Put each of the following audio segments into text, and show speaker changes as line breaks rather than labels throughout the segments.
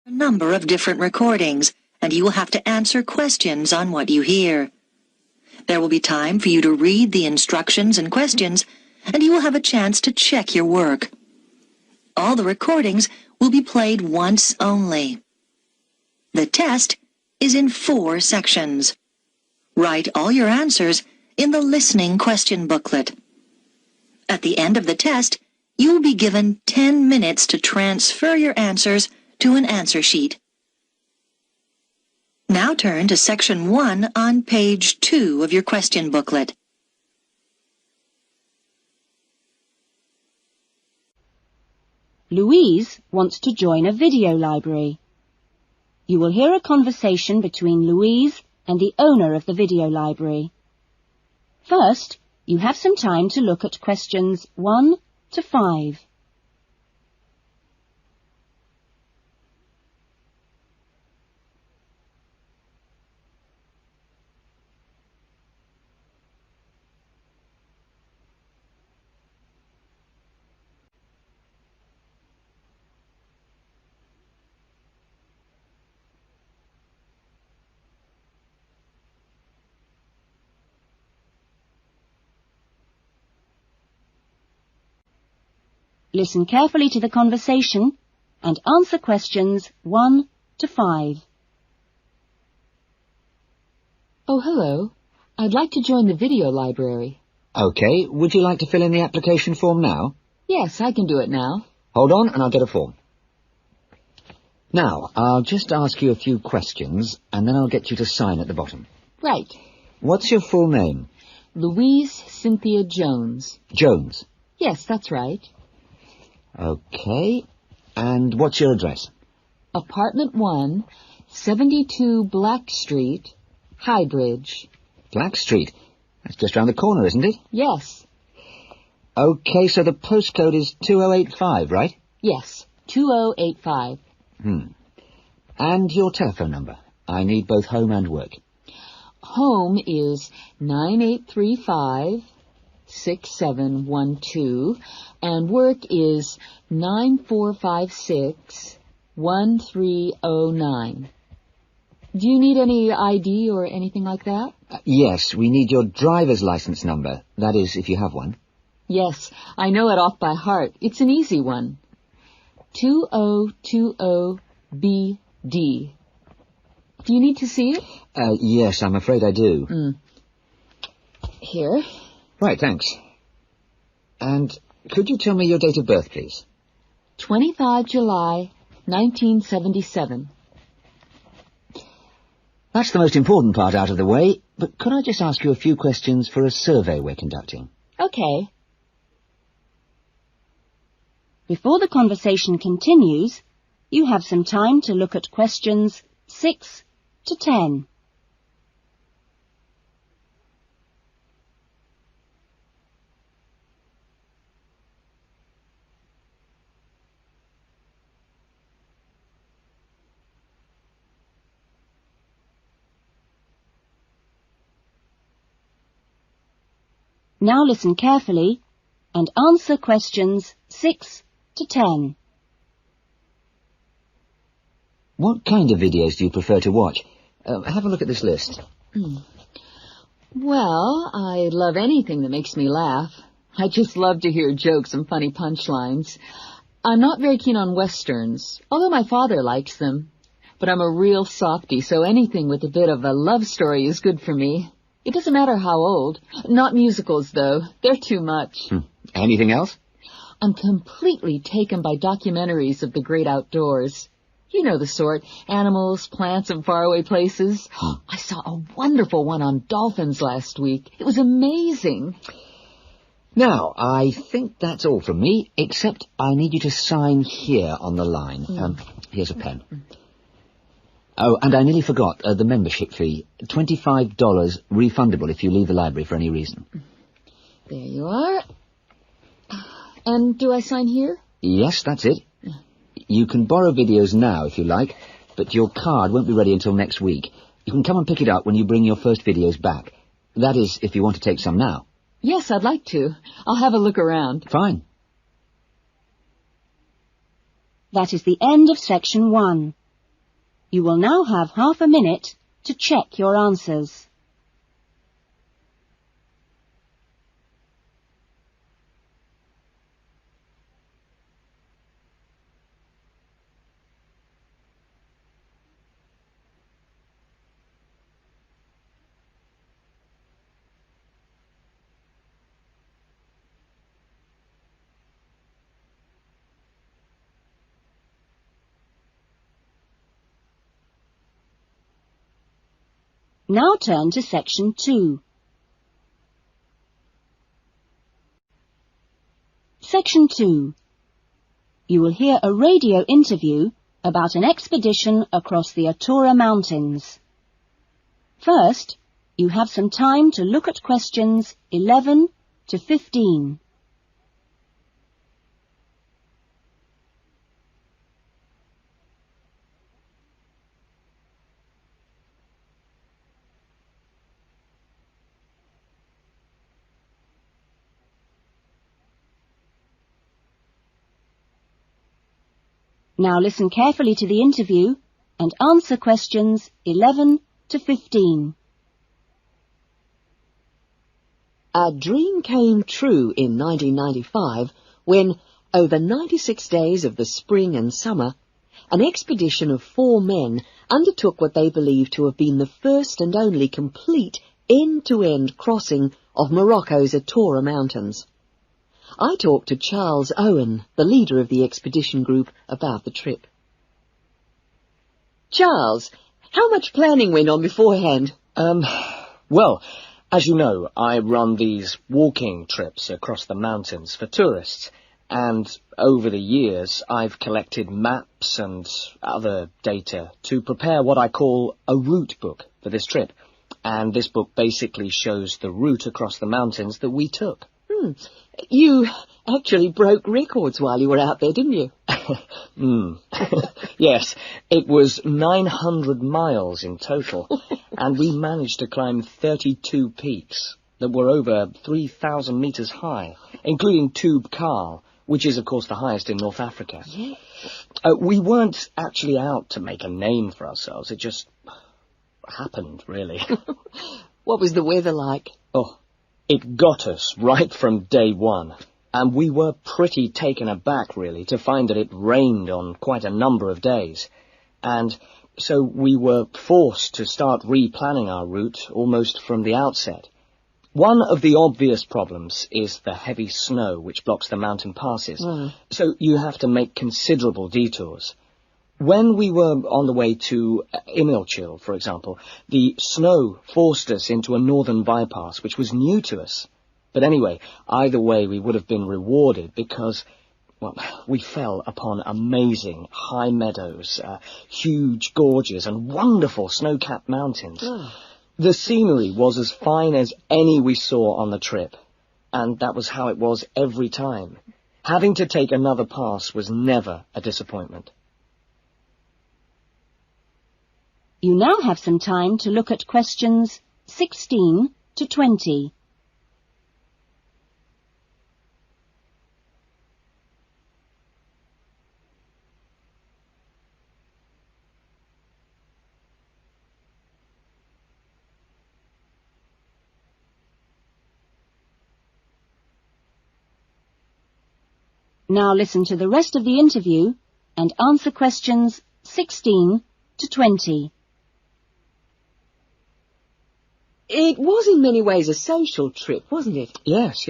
A number of different recordings, and you will have to answer questions on what you hear. There will be time for you to read the instructions and questions, and you will have a chance to check your work. All the recordings will be played once only. The test is in 4 sections. Write all your answers in the listening question booklet. At the end of the test, you will be given 10 minutes to transfer your answers to an answer sheet. Now turn to Section 1 on page 2 of your question booklet.
Louise wants to join a video library. You will hear a conversation between Louise and the owner of the video library. First, you have some time to look at questions 1 to 5. Listen carefully to the conversation and answer questions 1 to 5.
Oh, hello. I'd like to join the video library.
OK, would you like to fill in the application form now?
Yes, I can do it now.
Hold on and I'll get a form. Now, I'll just ask you a few questions and then I'll get you to sign at the bottom.
Right.
What's your full name?
Louise Cynthia Jones.
Jones.
Yes, that's right.
OK. And what's your address?
Apartment 1, 72 Black Street, Highbridge.
Black Street. That's just round the corner, isn't it?
Yes.
OK, so the postcode is 2085, right?
Yes, 2085.
And your telephone number? I need both home and work.
Home is 9835-6712, and work is 9456-1309. Do you need any ID or anything like that?
Yes, we need your driver's license number. That is, if you have one.
Yes, I know it off by heart. It's an easy one. 2020BD. Do you need to see it?
Yes, I'm afraid I do.
Here.
Right, thanks. And could you tell me your date of birth, please?
25 July, 1977.
That's the most important part out of the way, but could I just ask you a few questions for a survey we're conducting?
Okay.
Before the conversation continues, you have some time to look at questions 6 to 10. Now listen carefully and answer questions 6 to 10.
What kind of videos do you prefer to watch? Have a look at this list.
Well, I love anything that makes me laugh. I just love to hear jokes and funny punchlines. I'm not very keen on westerns, although my father likes them. But I'm a real softie, so anything with a bit of a love story is good for me. It doesn't matter how old. Not musicals, though. They're too much.
Anything else?
I'm completely taken by documentaries of the great outdoors. You know the sort. Animals, plants, and faraway places. I saw a wonderful one on dolphins last week. It was amazing.
Now, I think that's all from me, except I need you to sign here on the line. Here's a pen. Oh, and I nearly forgot the membership fee. $25 refundable if you leave the library for any reason.
There you are. And do I sign here?
Yes, that's it. You can borrow videos now if you like, but your card won't be ready until next week. You can come and pick it up when you bring your first videos back. That is, if you want to take some now.
Yes, I'd like to. I'll have a look around.
Fine.
That is the end of section 1. You will now have half a minute to check your answers. Now turn to section 2. Section 2. You will hear a radio interview about an expedition across the Atura Mountains. First, you have some time to look at questions 11 to 15. Now listen carefully to the interview and answer questions 11 to 15.
A dream came true in 1995 when, over 96 days of the spring and summer, an expedition of 4 men undertook what they believed to have been the first and only complete end-to-end crossing of Morocco's Atura Mountains. I talked to Charles Owen, the leader of the expedition group, about the trip. Charles, how much planning went on beforehand?
Well, as you know, I run these walking trips across the mountains for tourists, and over the years I've collected maps and other data to prepare what I call a route book for this trip. And this book basically shows the route across the mountains that we took.
You actually broke records while you were out there, didn't you?
Yes, it was 900 miles in total, and we managed to climb 32 peaks that were over 3,000 metres high, including Tube Karl, which is, of course, the highest in North Africa.
Yeah.
We weren't actually out to make a name for ourselves. It just happened, really.
What was the weather like?
Oh, it got us right from day one, and we were pretty taken aback, really, to find that it rained on quite a number of days. And so we were forced to start replanning our route almost from the outset. One of the obvious problems is the heavy snow which blocks the mountain passes, so you have to make considerable detours. When we were on the way to Ielts, for example, the snow forced us into a northern bypass, which was new to us. But anyway, either way, we would have been rewarded because, well, we fell upon amazing high meadows, huge gorges and wonderful snow-capped mountains. The scenery was as fine as any we saw on the trip, and that was how it was every time. Having to take another pass was never a disappointment.
You now have some time to look at questions 16 to 20. Now listen to the rest of the interview and answer questions 16 to 20.
It was in many ways a social trip, wasn't it?
Yes.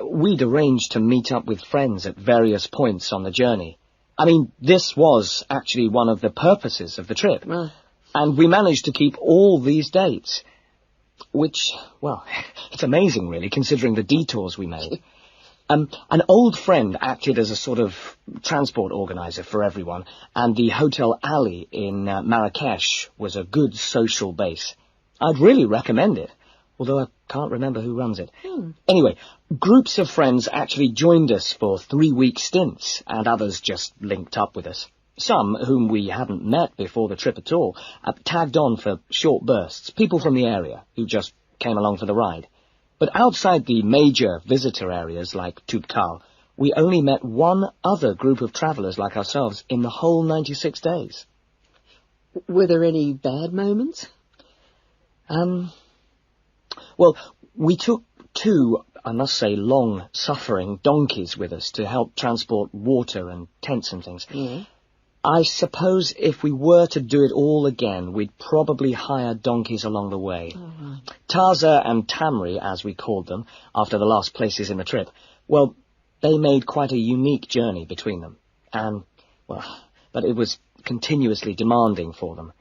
We'd arranged to meet up with friends at various points on the journey. I mean, this was actually one of the purposes of the trip. And we managed to keep all these dates, which, well, it's amazing, really, considering the detours we made. An old friend acted as a sort of transport organizer for everyone, and the Hotel Ali in Marrakesh was a good social base. I'd really recommend it, although I can't remember who runs it. Anyway, groups of friends actually joined us for 3-week stints, and others just linked up with us. Some, whom we hadn't met before the trip at all, tagged on for short bursts, people from the area who just came along for the ride. But outside the major visitor areas like Tube Karl, we only met one other group of travellers like ourselves in the whole 96 days.
Were there any bad moments?
Well, we took 2, I must say, long-suffering donkeys with us to help transport water and tents and things.
Yeah.
I suppose if we were to do it all again, we'd probably hire donkeys along the way.
Oh, right.
Taza and Tamri, as we called them, after the last places in the trip, well, they made quite a unique journey between them. But it was continuously demanding for them.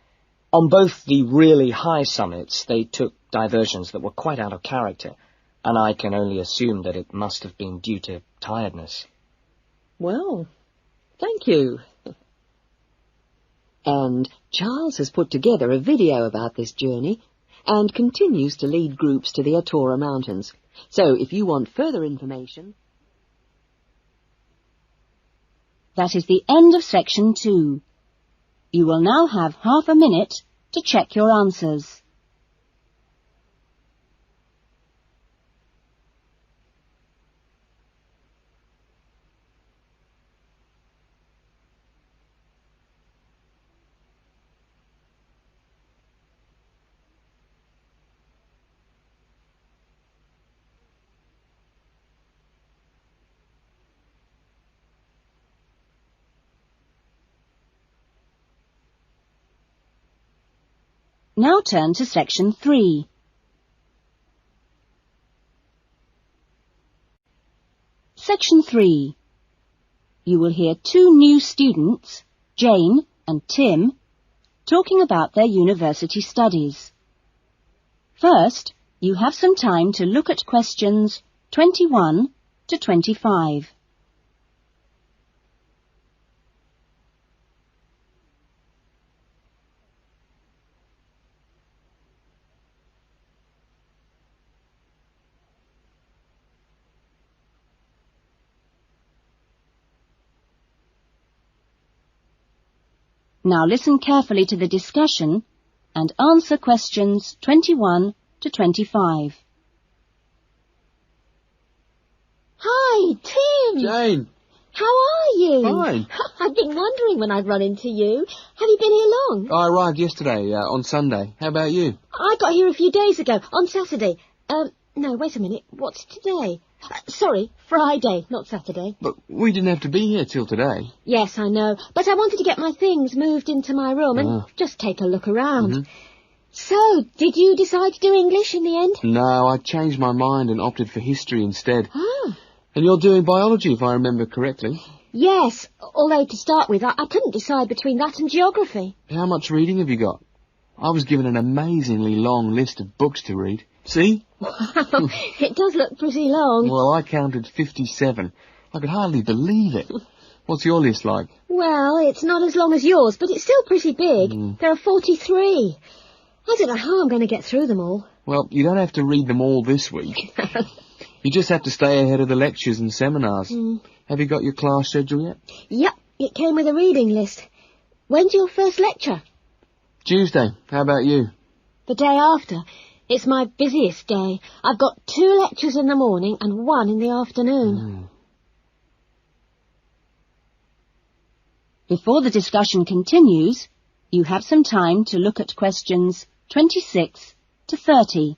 On both the really high summits, they took diversions that were quite out of character, and I can only assume that it must have been due to tiredness.
Well, thank you. And Charles has put together a video about this journey and continues to lead groups to the Atora Mountains. So if you want further information...
That is the end of section 2. You will now have half a minute to check your answers. Now turn to section 3. Section 3. You will hear 2 new students, Jane and Tim, talking about their university studies. First, you have some time to look at questions 21 to 25. Now listen carefully to the discussion and answer questions 21 to 25.
Hi, Tim.
Jane.
How are you?
Fine.
I've been wondering when I'd run into you. Have you been here long?
I arrived yesterday, on Sunday. How about you?
I got here a few days ago, on Saturday. No, wait a minute. What's today? Sorry, Friday, not Saturday.
But we didn't have to be here till today.
Yes, I know. But I wanted to get my things moved into my room and just take a look around.
Mm-hmm.
So, did you decide to do English in the end?
No, I changed my mind and opted for history instead.
Ah.
And you're doing biology, if I remember correctly.
Yes, although to start with, I couldn't decide between that and geography.
How much reading have you got? I was given an amazingly long list of books to read. See?
Wow, it does look pretty long.
Well, I counted 57. I could hardly believe it. What's your list like?
Well, it's not as long as yours, but it's still pretty big. There are 43. I don't know how I'm going to get through them all.
Well, you don't have to read them all this week. You just have to stay ahead of the lectures and seminars. Have you got your class schedule yet?
Yep, it came with a reading list. When's your first lecture?
Tuesday. How about you?
The day after. It's my busiest day. I've got 2 lectures in the morning and 1 in the afternoon.
Before the discussion continues, you have some time to look at questions 26 to 30.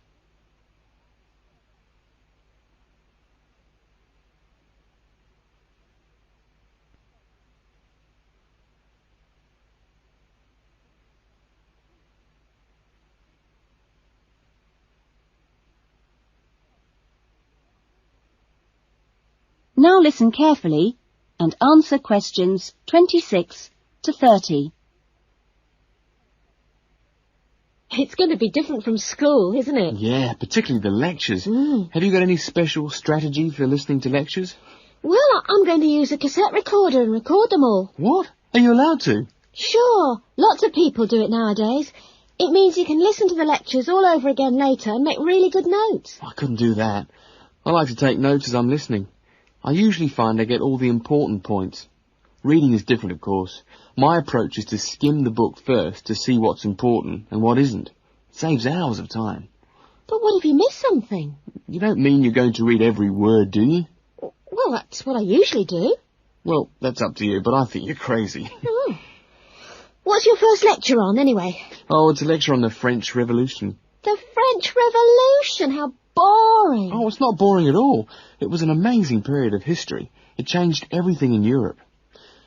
Now listen carefully and answer questions 26 to 30.
It's going to be different from school, isn't it?
Yeah, particularly the lectures. Have you got any special strategy for listening to lectures?
Well, I'm going to use a cassette recorder and record them all.
What? Are you allowed to?
Sure. Lots of people do it nowadays. It means you can listen to the lectures all over again later and make really good notes.
I couldn't do that. I like to take notes as I'm listening. I usually find I get all the important points. Reading is different, of course. My approach is to skim the book first to see what's important and what isn't. It saves hours of time.
But what if you miss something?
You don't mean you're going to read every word, do you?
Well, that's what I usually do.
Well, that's up to you, but I think you're crazy.
What's your first lecture on, anyway?
Oh, it's a lecture on the French Revolution.
The French Revolution, how boring.
Oh, it's not boring at all. It was an amazing period of history. It changed everything in Europe.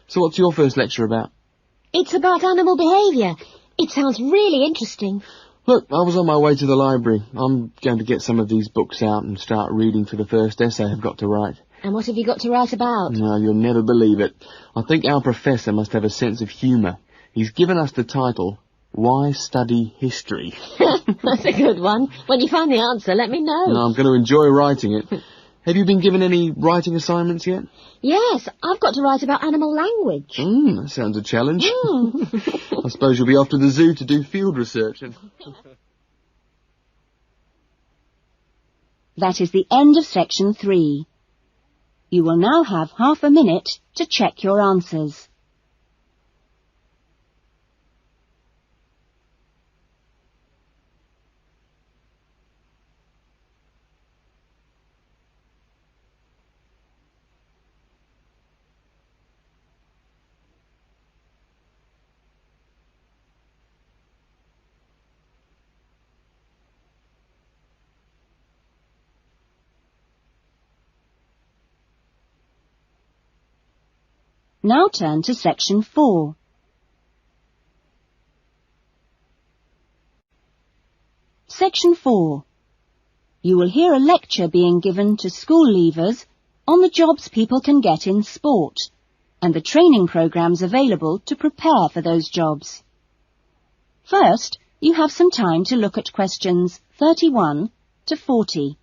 So what's your first lecture about?
It's about animal behaviour. It sounds really interesting.
Look, I was on my way to the library. I'm going to get some of these books out and start reading for the first essay I've got to write.
And what have you got to write about?
No, you'll never believe it. I think our professor must have a sense of humour. He's given us the title, Why Study History?
That's a good one. When you find the answer, let me know.
No, I'm going to enjoy writing it. Have you been given any writing assignments yet?
Yes, I've got to write about animal language.
That sounds a challenge.
Mm.
I suppose you'll be off to the zoo to do field research.
That is the end of section 3. You will now have half a minute to check your answers. Now turn to section 4. Section 4. You will hear a lecture being given to school leavers on the jobs people can get in sport and the training programs available to prepare for those jobs. First, you have some time to look at questions 31 to 40.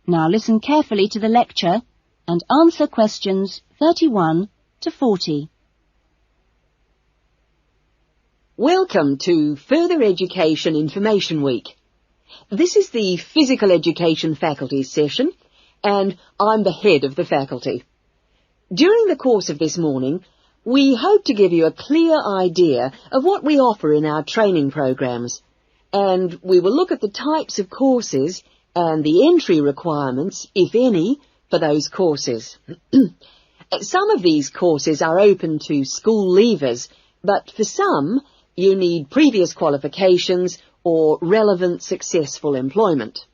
Now listen carefully to the lecture and answer questions 31 to 40.
Welcome to Further Education Information Week. This is the Physical Education Faculty session, and I'm the head of the faculty. During the course of this morning, we hope to give you a clear idea of what we offer in our training programs, and we will look at the types of courses and the entry requirements, if any, for those courses. Some of these courses are open to school leavers, but for some, you need previous qualifications or relevant successful employment.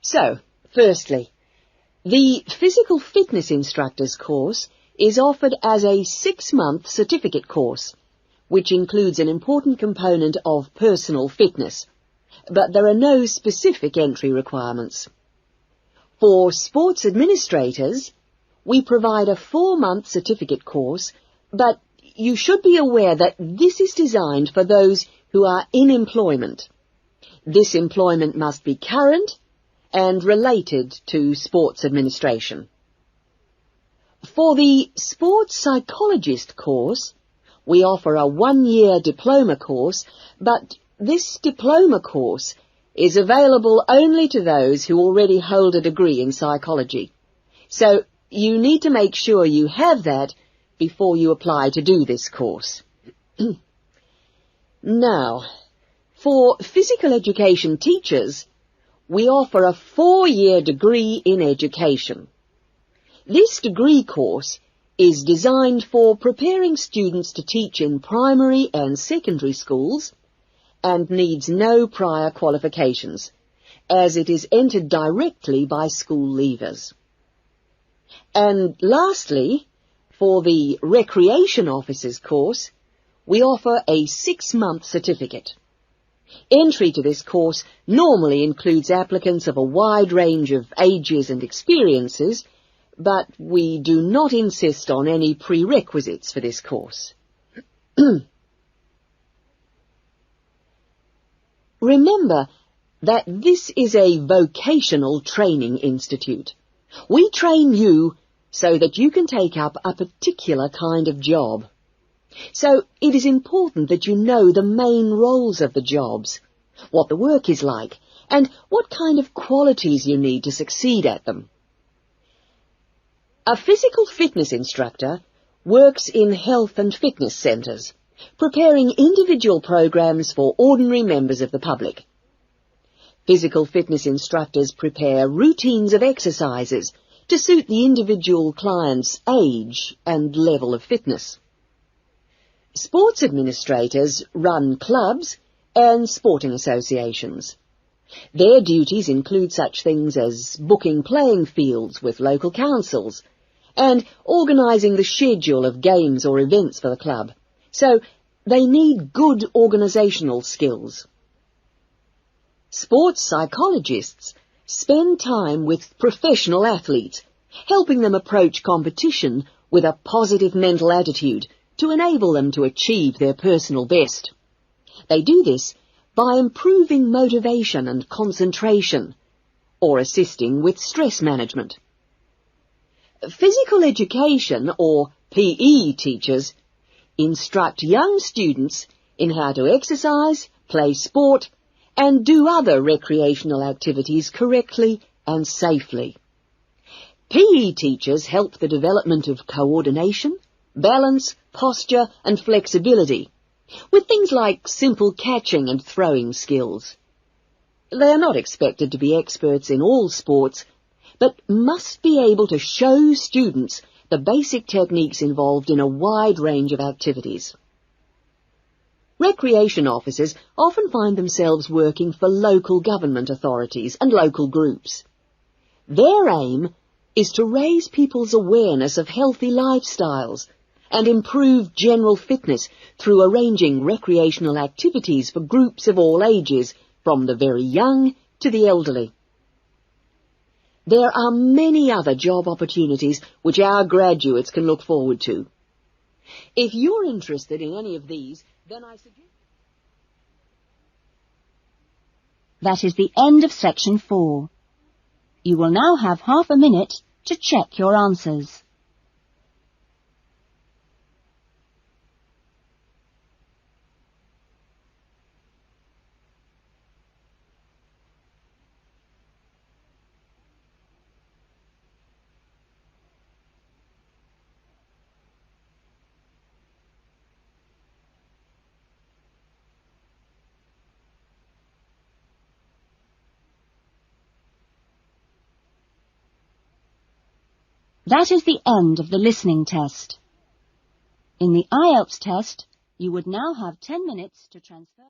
So, firstly, the Physical Fitness Instructors course is offered as a 6-month certificate course, which includes an important component of personal fitness. But there are no specific entry requirements. For sports administrators, we provide a 4-month certificate course, but you should be aware that this is designed for those who are in employment. This employment must be current and related to sports administration. For the sports psychologist course, we offer a 1-year diploma course, but this diploma course is available only to those who already hold a degree in psychology. So you need to make sure you have that before you apply to do this course. Now, for physical education teachers, we offer a 4-year degree in education. This degree course is designed for preparing students to teach in primary and secondary schools and needs no prior qualifications, as it is entered directly by school leavers. And lastly, for the recreation officers course, we offer a 6-month certificate. Entry to this course normally includes applicants of a wide range of ages and experiences, but we do not insist on any prerequisites for this course. Remember that this is a vocational training institute. We train you so that you can take up a particular kind of job. So it is important that you know the main roles of the jobs, what the work is like, and what kind of qualities you need to succeed at them. A physical fitness instructor works in health and fitness centres, preparing individual programs for ordinary members of the public. Physical fitness instructors prepare routines of exercises to suit the individual client's age and level of fitness. Sports administrators run clubs and sporting associations. Their duties include such things as booking playing fields with local councils and organising the schedule of games or events for the club. So they need good organisational skills. Sports psychologists spend time with professional athletes, helping them approach competition with a positive mental attitude to enable them to achieve their personal best. They do this by improving motivation and concentration, or assisting with stress management. Physical education, or PE teachers, instruct young students in how to exercise, play sport, and do other recreational activities correctly and safely. PE teachers help the development of coordination, balance, posture and flexibility, with things like simple catching and throwing skills. They are not expected to be experts in all sports, but must be able to show students the basic techniques involved in a wide range of activities. Recreation officers often find themselves working for local government authorities and local groups. Their aim is to raise people's awareness of healthy lifestyles and improve general fitness through arranging recreational activities for groups of all ages, from the very young to the elderly. There are many other job opportunities which our graduates can look forward to. If you're interested in any of these, then I suggest...
That is the end of section 4. You will now have half a minute to check your answers. That is the end of the listening test. In the Ielts test, you would now have 10 minutes to transfer...